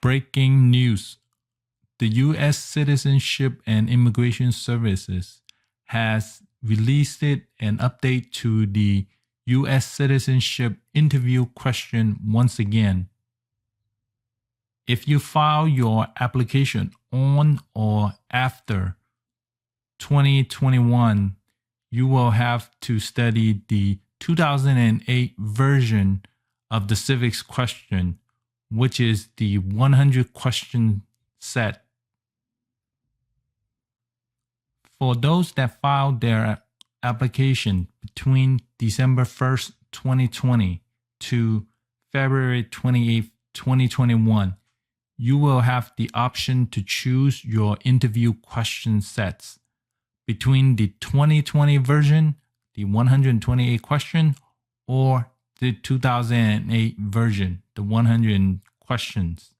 Breaking news. The U.S. Citizenship and Immigration Services has released an update to the U.S. citizenship interview question once again. If you file your application on or after 2021, you will have to study the 2008 version of the civics question, which is the 100 question set. For those that filed their application between December 1st, 2020 to February 28th, 2021, you will have the option to choose your interview question sets between the 2020 version, the 128 question, or the 2008 version, the 100 questions.